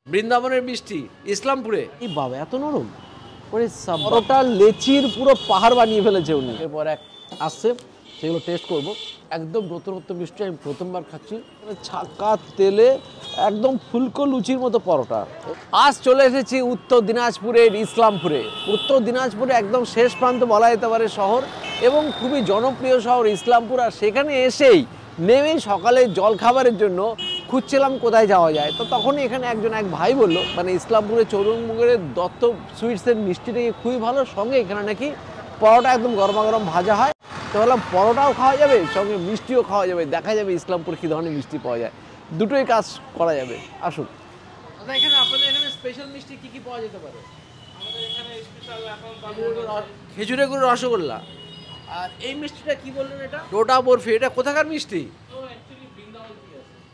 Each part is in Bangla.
বৃন্দাবনের মিষ্টি ইসলামপুরে। এই বাবা এত নরম ওরে পরোটা লেচির পুরো পাহাড় বানিয়ে ফেলেছে উনি। এরপর এক আসছে সেগুলো টেস্ট করব। একদম নতুনত্ব মিষ্টি, আমি প্রথমবার খাচ্ছি। ছাকা তেলে একদম ফুলকো লুচির মতো পরোটা। আজ চলে এসেছি উত্তর দিনাজপুরের ইসলামপুরে। উত্তর দিনাজপুরে একদম শেষ প্রান্ত বলা যেতে পারে শহর, এবং খুবই জনপ্রিয় শহর ইসলামপুর। আর সেখানে এসেই নেমেই সকালে জল খাবারের জন্য খুঁজছিলাম কোথায় যাওয়া যায়। তো তখনই এখানে এক ভাই বলল, মানে ইসলামপুরে চৌরঙ্গের দত্ত সুইটসের মিষ্টি নাকি খুবই ভালো, সঙ্গে এখানে নাকি পরোটা একদম গরমা গরম ভাজা হয়। তো বললাম পরোটাও খাওয়া যাবে, সঙ্গে মিষ্টিও খাওয়া যাবে, দেখা যাবে ইসলামপুর কী ধরনের মিষ্টি পাওয়া যায়। দুটোই কাজ করা যাবে, আসুন। দাদা এখানে আপনাদের এখানে স্পেশাল মিষ্টি কি কি পাওয়া যেতে পারে? আমাদের এখানে স্পেশাল এখন খেজুরে গুড় রসগোল্লা। আর এই মিষ্টিটা কি বললেন? এটা ডোডা বরফি। এটা কোথাকার মিষ্টি?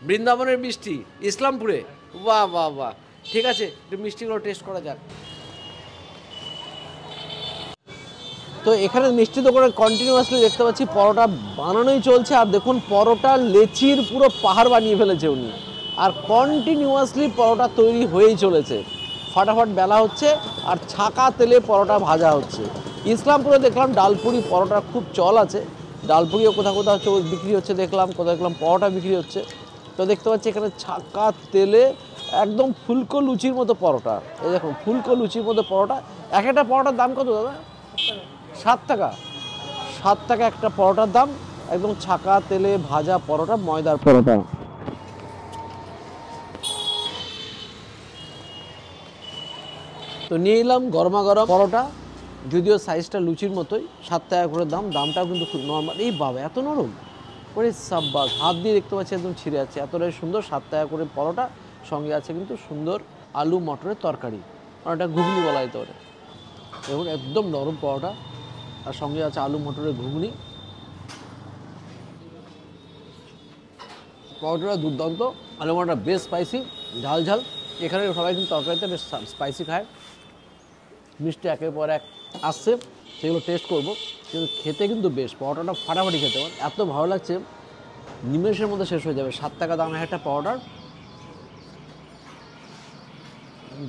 বৃন্দাবনের মিষ্টি ইসলামপুরে। বাহ বাহ বাহ, ঠিক আছে, একটু মিষ্টিগুলো টেস্ট করা যাক। তো এখানে মিষ্টি দোকানে কন্টিনিউয়াসলি দেখতে পাচ্ছি পরোটা বানানোই চলছে। আর দেখুন পরোটা লেচির পুরো পাহাড় বানিয়ে ফেলেছে উনি, আর কন্টিনিউয়াসলি পরোটা তৈরি হয়েই চলেছে। ফাটাফাট বেলা হচ্ছে আর ছাকা তেলে পরোটা ভাজা হচ্ছে। ইসলামপুরে দেখলাম ডালপুরি পরোটার খুব চল আছে, ডালপুরিও কোথাও কোথাও বিক্রি হচ্ছে দেখলাম, কোথাও দেখলাম পরোটা বিক্রি হচ্ছে। তো দেখতে পাচ্ছি এখানে ছাকা তেলে একদম ফুলকো লুচির মতো পরোটা। এই দেখুন ফুলকো লুচির মতো পরোটা। এক একটা পরোটার দাম কত দাদা? 7 টাকা। 7 টাকা একটা পরোটার দাম। একদম ছাকা তেলে ভাজা পরোটা, ময়দার পরোটা। তো নিয়ে এলাম গরমা গরম পরোটা, যদিও সাইজটা লুচির মতোই। 7 টাকা করে দাম, দামটাও কিন্তু খুব নর্মাল। এই বাবা এত নরম ওরে সাব্বাস, হাত দিয়ে দেখতে পাচ্ছি একদম ছিঁড়ে আছে, এতটাই সুন্দর। 7 টাকা করে পরোটা, সঙ্গে আছে কিন্তু সুন্দর আলু মটরের তরকারি, এটা ঘুগনি বলা যেতে পারে। এবং একদম নরম পরোটা, আর সঙ্গে আছে আলু মটরের ঘুগনি। পরোটাটা দুর্দান্ত, আলু মটরটা বেশ স্পাইসি, ঝাল ঝাল। এখানে সবাই কিন্তু তরকারিতে বেশ স্পাইসি খায়। মিষ্টি একের পর এক আসছে, সেগুলো টেস্ট করব। কিন্তু খেতে কিন্তু বেশ, পরোটাটা ফাটাফাটি খেতে পারে, এত ভালো লাগছে, নিমেষের মধ্যে শেষ হয়ে যাবে। 7 টাকা দাম একটা পরোটার,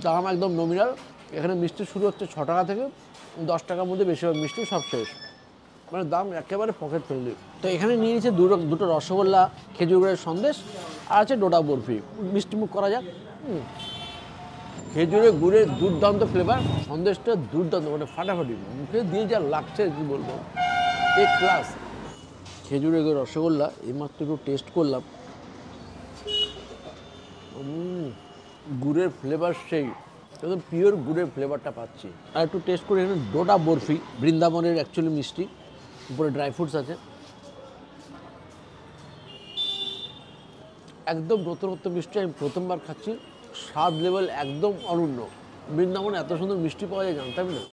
দাম একদম নমিনাল। এখানে মিষ্টি শুরু হচ্ছে 6 টাকা থেকে, 10 টাকার মধ্যে বেশিরভাগ মিষ্টি সব শেষ, মানে দাম একেবারে পকেট ফ্রেন্ডলি। তো এখানে নিয়ে নিয়েছে দুটো রসগোল্লা, খেজুর গুড়ের সন্দেশ, আর আছে ডোডা বরফি। মিষ্টি মুখ করা যাক। খেজুরের গুড়ের দুর্দান্ত ফ্লেভার, সন্দেশটা দুর্দান্ত, মানে ফাটাফাটি, মুখে দিয়ে যা লাগছে কি বলবো, এক ক্লাস। খেজুরের গুড়ের রসগোল্লা এইমাত্র একটু টেস্ট করলাম, গুড়ের ফ্লেভার সেই একদম পিওর গুড়ের ফ্লেভারটা পাচ্ছি। আর একটু টেস্ট করে এখানে ডোডা বরফি, বৃন্দাবনের অ্যাকচুয়ালি মিষ্টি, উপরে ড্রাই ফ্রুটস আছে। একদম নতুনত্ব মিষ্টি, আমি প্রথমবার খাচ্ছি। স্বাদ লেভেল একদম অনন্য। বৃন্দাবনে এত সুন্দর মিষ্টি পাওয়া যায় জানতামই না।